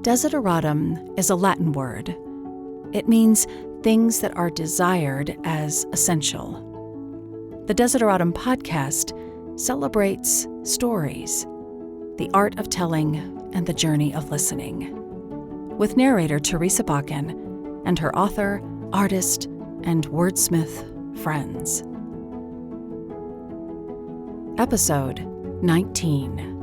Desideratum is a Latin word. It means things that are desired as essential. The Desideratum podcast celebrates stories, the art of telling, and the journey of listening, with narrator Teresa Bakken and her author, artist, and wordsmith friends. Episode 19.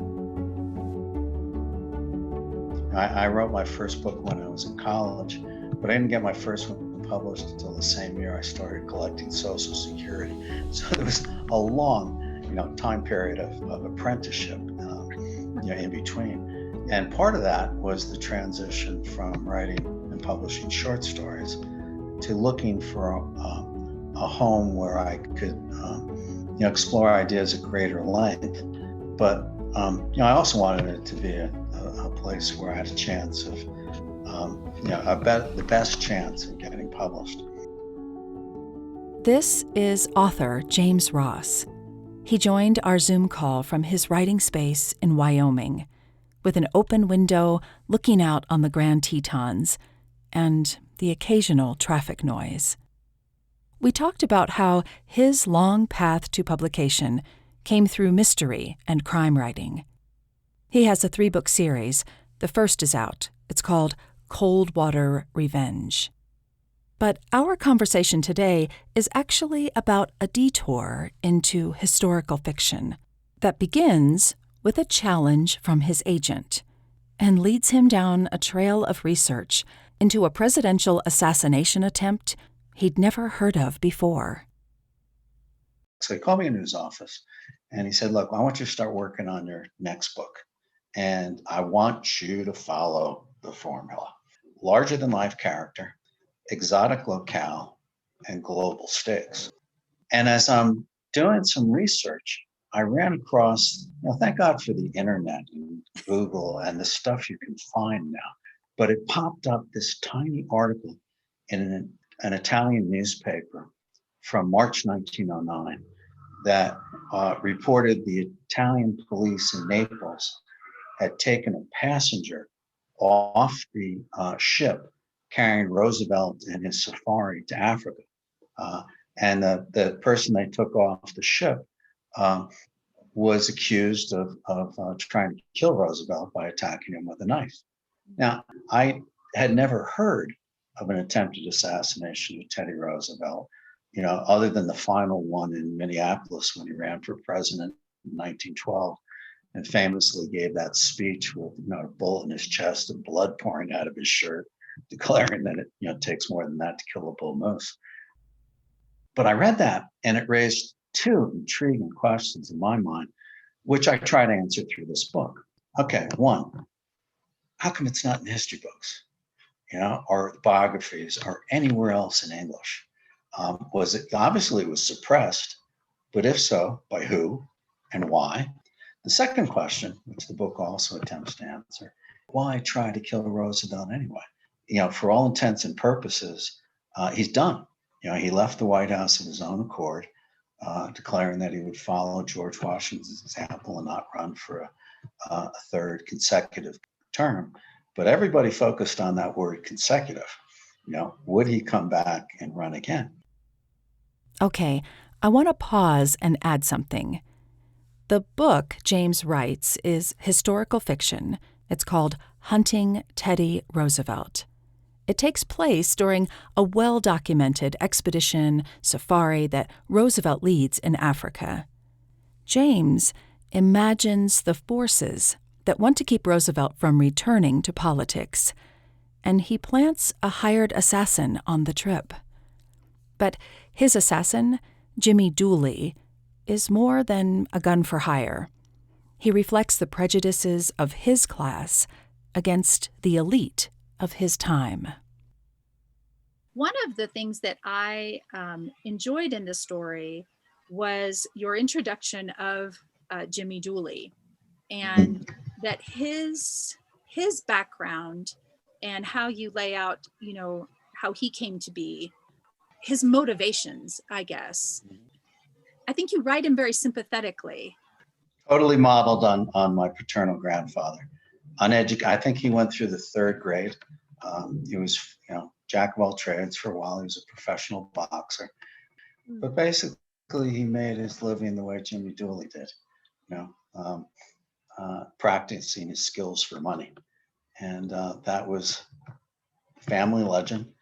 I wrote my first book when I was in college, but I didn't get my first one published until the same year I started collecting Social Security. So there was a long, time period of apprenticeship, in between. And part of that was the transition from writing and publishing short stories to looking for a home where I could, explore ideas at greater length. But I also wanted it to be a place where I had a chance of, the best chance of getting published. This is author James Ross. He joined our Zoom call from his writing space in Wyoming, with an open window looking out on the Grand Tetons and the occasional traffic noise. We talked about how his long path to publication came through mystery and crime writing. He has a 3-book series. The first is out. It's called Coldwater Revenge. But our conversation today is actually about a detour into historical fiction that begins with a challenge from his agent and leads him down a trail of research into a presidential assassination attempt he'd never heard of before. So he called me into his office and he said, "Look, I want you to start working on your next book. And I want you to follow the formula. Larger than life character, exotic locale, and global stakes." And as I'm doing some research, I ran across, thank God for the internet and Google and the stuff you can find now. But it popped up this tiny article in an Italian newspaper from March 1909 that reported the Italian police in Naples had taken a passenger off the ship carrying Roosevelt and his safari to Africa. And the person they took off the ship was accused of trying to kill Roosevelt by attacking him with a knife. Now, I had never heard of an attempted assassination of Teddy Roosevelt, other than the final one in Minneapolis when he ran for president in 1912. And famously gave that speech with a bullet in his chest and blood pouring out of his shirt, declaring that it takes more than that to kill a bull moose. But I read that and it raised 2 intriguing questions in my mind, which I try to answer through this book. Okay, 1, how come it's not in history books, or biographies or anywhere else in English? Was it obviously it was suppressed, but if so, by who and why? The second question, which the book also attempts to answer, why try to kill Roosevelt anyway? For all intents and purposes, he's done. He left the White House of his own accord, declaring that he would follow George Washington's example and not run for a 3rd consecutive term. But everybody focused on that word consecutive. Would he come back and run again? Okay, I want to pause and add something. The book James writes is historical fiction. It's called Hunting Teddy Roosevelt. It takes place during a well-documented expedition safari that Roosevelt leads in Africa. James imagines the forces that want to keep Roosevelt from returning to politics, and he plants a hired assassin on the trip. But his assassin, Jimmy Dooley, is more than a gun for hire. He reflects the prejudices of his class against the elite of his time. One of the things that I enjoyed in the story was your introduction of Jimmy Dooley, and that his background and how you lay out, how he came to be, his motivations, I guess. I think you write him very sympathetically. Totally modeled on my paternal grandfather. uneducated. I think he went through the third grade. He was, jack of all trades for a while. He was a professional boxer, Mm. but basically he made his living the way Jimmy Dooley did, you know, um, practicing his skills for money. And that was family legend.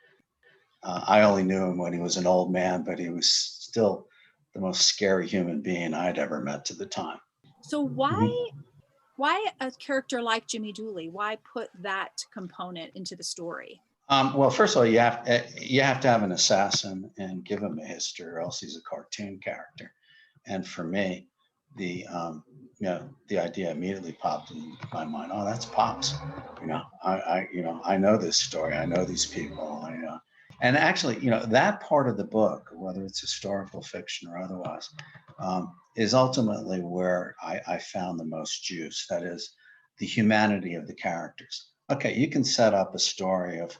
I only knew him when he was an old man, but he was still the most scary human being I'd ever met to the time. So Mhm. why a character like Jimmy Dooley? Why put that component into the story? Well, first of all, you have to have an assassin and give him a history, or else he's a cartoon character. And for me, the the idea immediately popped in my mind. Oh, that's Pops. I know this story. I know these people. And actually, that part of the book, whether it's historical fiction or otherwise, is ultimately where I found the most juice. That is, the humanity of the characters. Okay, you can set up a story of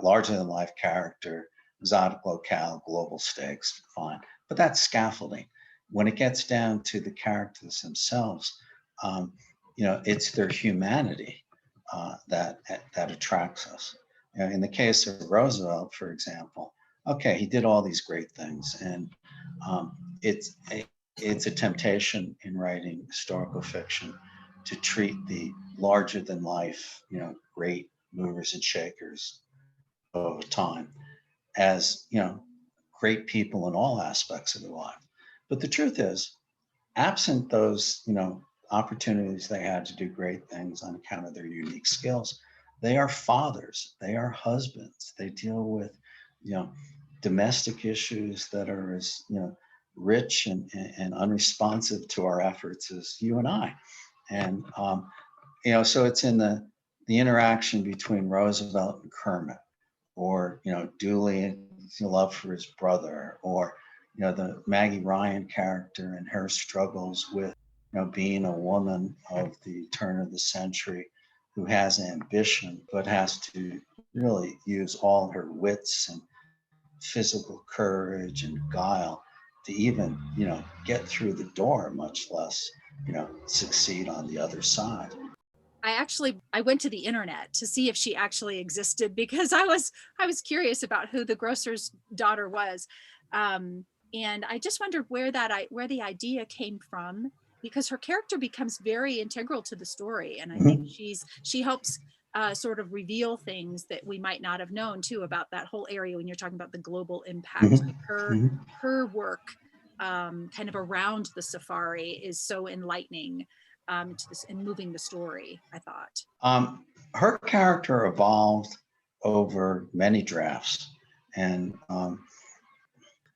larger than life character, exotic locale, global stakes, fine, but that's scaffolding. When it gets down to the characters themselves, um, it's their humanity that attracts us. In the case of Roosevelt, for example, okay, he did all these great things, and um, it's a, it's a temptation in writing historical fiction to treat the larger than life, great movers and shakers of time as great people in all aspects of their life. But the truth is, absent those opportunities they had to do great things on account of their unique skills, they are fathers, they are husbands, they deal with you know domestic issues that are as rich and unresponsive to our efforts as you and I. And so it's in the interaction between Roosevelt and Kermit, or Dooley's love for his brother, or the Maggie Ryan character and her struggles with being a woman of the turn of the century who has ambition but has to really use all her wits and physical courage and guile to even get through the door, much less succeed on the other side. I went to the internet to see if she actually existed because I was curious about who the grocer's daughter was, and I just wondered where the idea came from, because her character becomes very integral to the story, and I think Mhm. she helps sort of reveal things that we might not have known too about that whole area when you're talking about the global impact. Mhm. Like Mhm. her work kind of around the safari is so enlightening to this and moving the story, I thought. Her character evolved over many drafts, and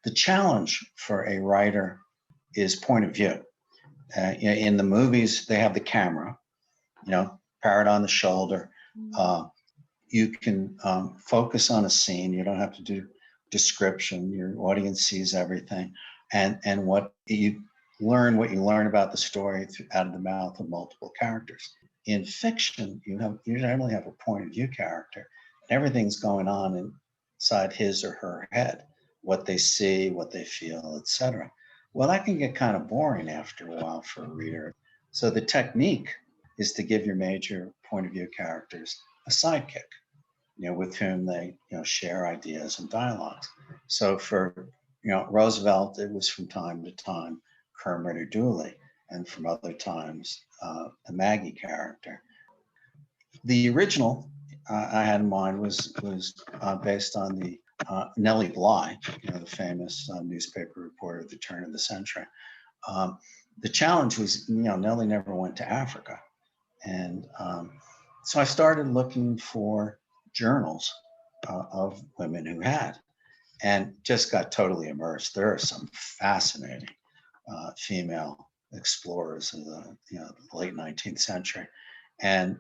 the challenge for a writer is point of view. In the movies, they have the camera, parrot on the shoulder. Mm. Uh, you can focus on a scene. You don't have to do description. Your audience sees everything, and what you learn about the story out of the mouth of multiple characters. In fiction, you generally have a point of view character, and everything's going on inside his or her head, what they see, what they feel, etc. Well, that can get kind of boring after a while for a reader. So the technique is to give your major point of view characters a sidekick, with whom they, share ideas and dialogues. So for, Roosevelt, it was from time to time Kermit or Dooley, and from other times the Maggie character. The original I had in mind was based on the Nellie Bly, the famous newspaper reporter of the turn of the century. Um, the challenge was, Nellie never went to Africa, and so I started looking for journals of women who had, and just got totally immersed. There are some fascinating female explorers in the late 19th century, and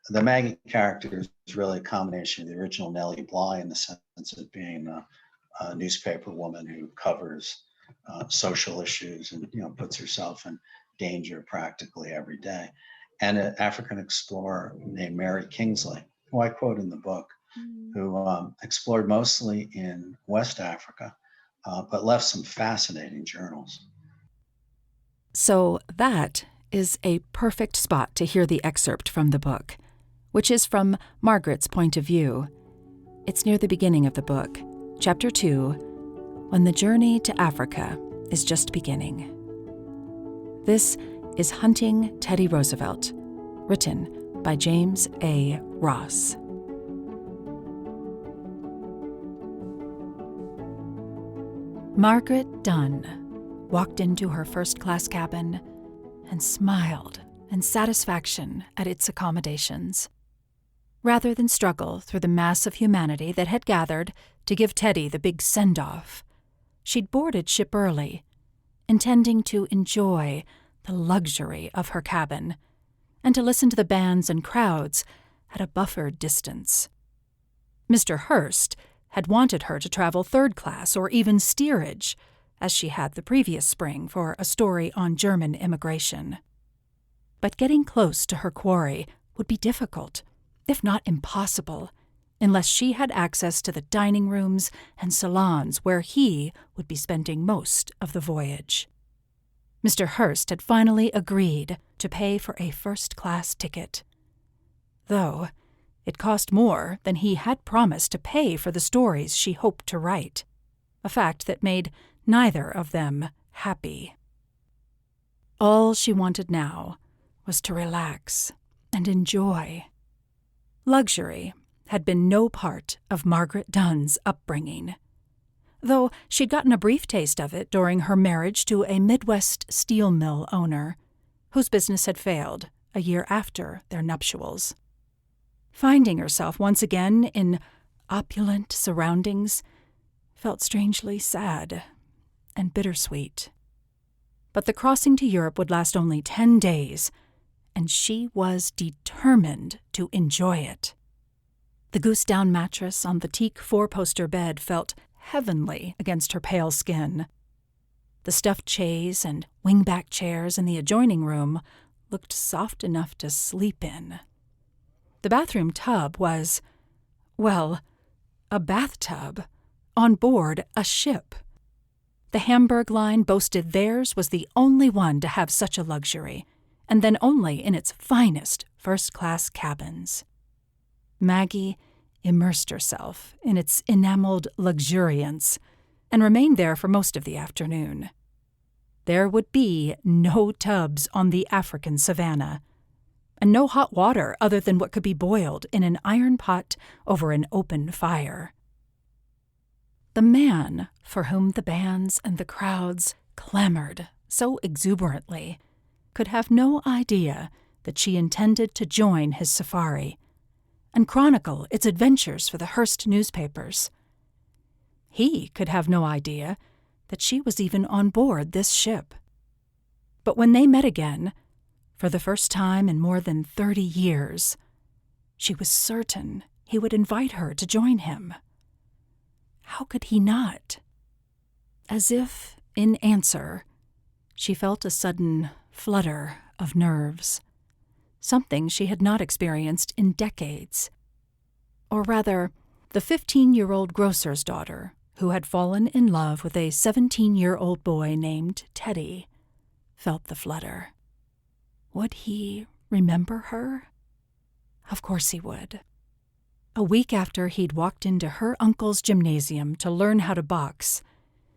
the Maggie character is really a combination of the original Nellie Bly in the sense of being a newspaper woman who covers social issues and puts herself in danger practically every day, and an African explorer named Mary Kingsley, who I quote in the book, Mm. who explored mostly in West Africa, but left some fascinating journals. So that is a perfect spot to hear the excerpt from the book, which is from Margaret's point of view. It's near the beginning of the book, Chapter 2, when the journey to Africa is just beginning. This is Hunting Teddy Roosevelt, written by James A. Ross. Margaret Dunn walked into her first-class cabin and smiled in satisfaction at its accommodations. Rather than struggle through the mass of humanity that had gathered to give Teddy the big send-off, she'd boarded ship early, intending to enjoy the luxury of her cabin and to listen to the bands and crowds at a buffered distance. Mr. Hurst had wanted her to travel third class or even steerage, as she had the previous spring for a story on German immigration. But getting close to her quarry would be difficult, if not impossible, unless she had access to the dining rooms and salons where he would be spending most of the voyage. Mr. Hurst had finally agreed to pay for a first-class ticket, though it cost more than he had promised to pay for the stories she hoped to write, a fact that made neither of them happy. All she wanted now was to relax and enjoy. Luxury had been no part of Margaret Dunn's upbringing, though she'd gotten a brief taste of it during her marriage to a Midwest steel mill owner, whose business had failed a year after their nuptials. Finding herself once again in opulent surroundings felt strangely sad and bittersweet. But the crossing to Europe would last only 10 days, and she was determined to enjoy it. The goose-down mattress on the teak four-poster bed felt heavenly against her pale skin. The stuffed chaise and wing-back chairs in the adjoining room looked soft enough to sleep in. The bathroom tub was, well, a bathtub on board a ship. The Hamburg line boasted theirs was the only one to have such a luxury, and then only in its finest first-class cabins. Maggie immersed herself in its enameled luxuriance and remained there for most of the afternoon. There would be no tubs on the African savanna, and no hot water other than what could be boiled in an iron pot over an open fire. The man for whom the bands and the crowds clamored so exuberantly could have no idea that she intended to join his safari and chronicle its adventures for the Hearst newspapers. He could have no idea that she was even on board this ship. But when they met again, for the first time in more than 30 years, she was certain he would invite her to join him. How could he not? As if, in answer, she felt a sudden flutter of nerves, something she had not experienced in decades. Or rather, the 15-year-old grocer's daughter, who had fallen in love with a 17-year-old boy named Teddy, felt the flutter. Would he remember her? Of course he would. A week after he'd walked into her uncle's gymnasium to learn how to box,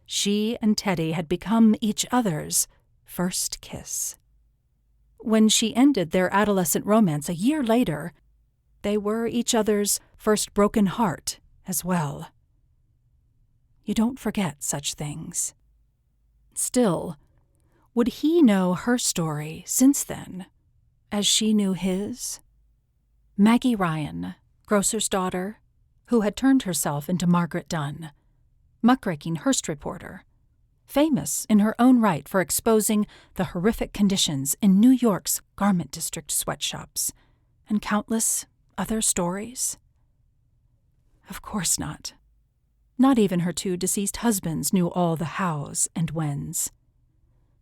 she and Teddy had become each other's first kiss. When she ended their adolescent romance a year later, they were each other's first broken heart as well. You don't forget such things. Still, would he know her story since then, as she knew his? Maggie Ryan, grocer's daughter, who had turned herself into Margaret Dunn, muckraking Hearst reporter, famous in her own right for exposing the horrific conditions in New York's garment district sweatshops, and countless other stories? Of course not. Not even her two deceased husbands knew all the hows and whens.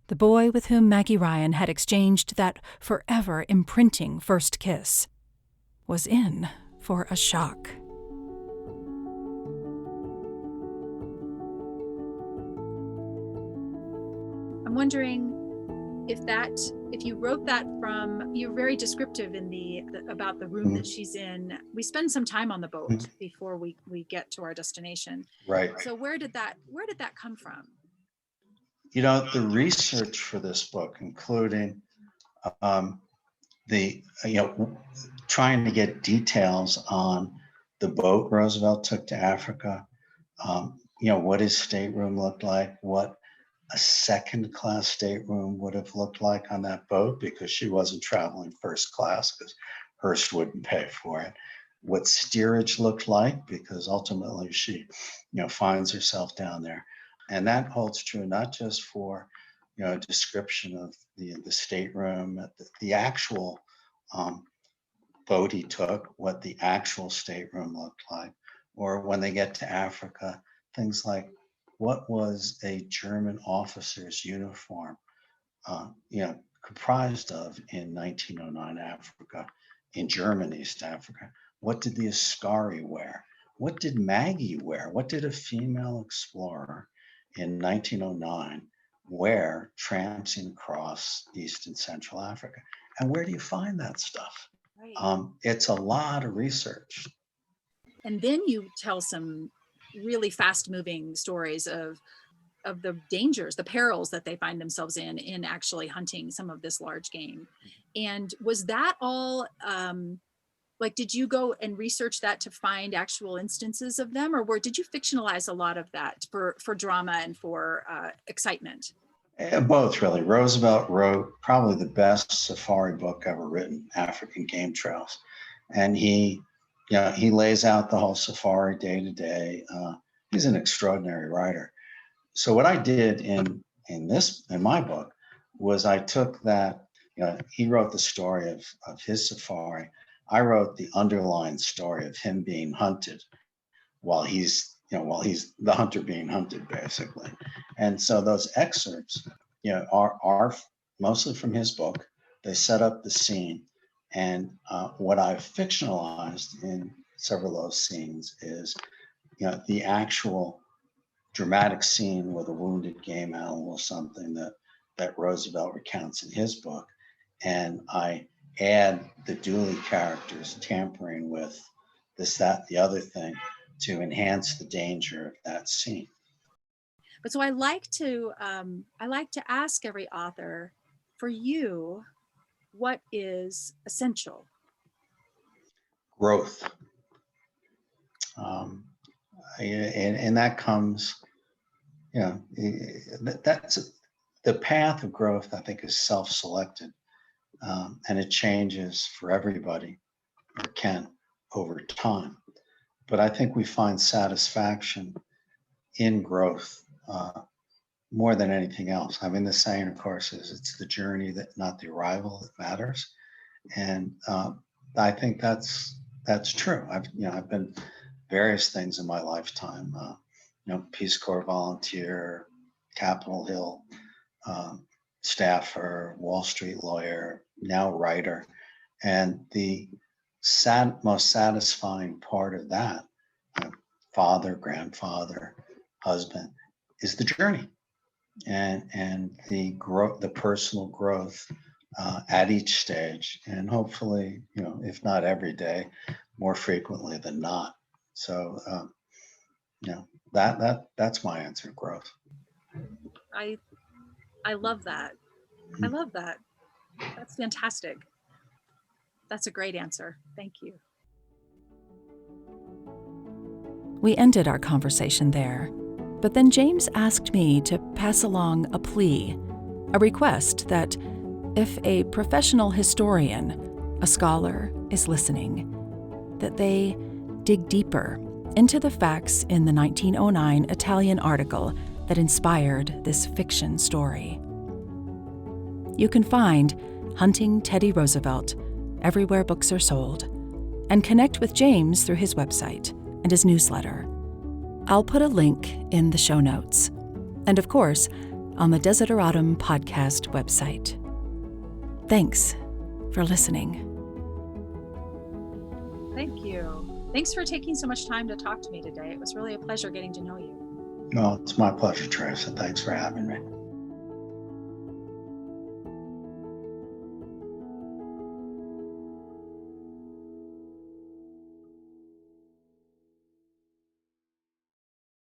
The boy with whom Maggie Ryan had exchanged that forever imprinting first kiss was in for a shock. I'm wondering, if you wrote that from, you're very descriptive in about the room that she's in. We spend some time on the boat before we get to our destination. Right. So where did that come from? The research for this book, including trying to get details on the boat Roosevelt took to Africa, what his stateroom looked like, what a second-class stateroom would have looked like on that boat, because she wasn't traveling first class because Hearst wouldn't pay for it. What steerage looked like, because ultimately she, finds herself down there. And that holds true not just for, a description of the stateroom, the actual boat he took, what the actual stateroom looked like, or when they get to Africa, things like what was a German officer's uniform, comprised of in 1909 Africa, in German East Africa. What did the Askari wear? What did Maggie wear? What did a female explorer in 1909 wear tramping across East and Central Africa? And where do you find that stuff? Right. It's a lot of research. And then you tell some really fast-moving stories of the dangers, the perils that they find themselves in actually hunting some of this large game. And was that all, did you go and research that to find actual instances of them, or did you fictionalize a lot of that for drama and for excitement? Both, really. Roosevelt wrote probably the best safari book ever written, African Game Trails. And he lays out the whole safari day to day. He's an extraordinary writer. So what I did in my book was I took that, he wrote the story of his safari. I wrote the underlying story of him being hunted while he's the hunter being hunted, basically. And so those excerpts, are mostly from his book. They set up the scene. And what I've fictionalized in several of those scenes is, the actual dramatic scene with a wounded game animal or something that Roosevelt recounts in his book. And I add the Dooley characters tampering with this, that, the other thing to enhance the danger of that scene. But so I like to ask every author, for you, what is essential? Growth. And that comes, that's the path of growth, I think, is self-selected, and it changes for everybody, or can, over time. But I think we find satisfaction in growth more than anything else. I mean, the saying, of course, is it's the journey, that not the arrival, that matters. And I think that's true. I've been various things in my lifetime. Peace Corps volunteer, Capitol Hill staffer, Wall Street lawyer, now writer. And the most satisfying part of that, father, grandfather, husband, is the journey and the growth, the personal growth at each stage, and hopefully, if not every day, more frequently than not. So, that's my answer: growth. I love that. I love that. That's fantastic. That's a great answer. Thank you. We ended our conversation there, but then James asked me to pass along a plea, a request that if a professional historian, a scholar, is listening, that they dig deeper into the facts in the 1909 Italian article that inspired this fiction story. You can find Hunting Teddy Roosevelt everywhere books are sold, and connect with James through his website and his newsletter. I'll put a link in the show notes, and of course, on the Desideratum podcast website. Thanks for listening. Thank you. Thanks for taking so much time to talk to me today. It was really a pleasure getting to know you. No, it's my pleasure, Teresa. Thanks for having me.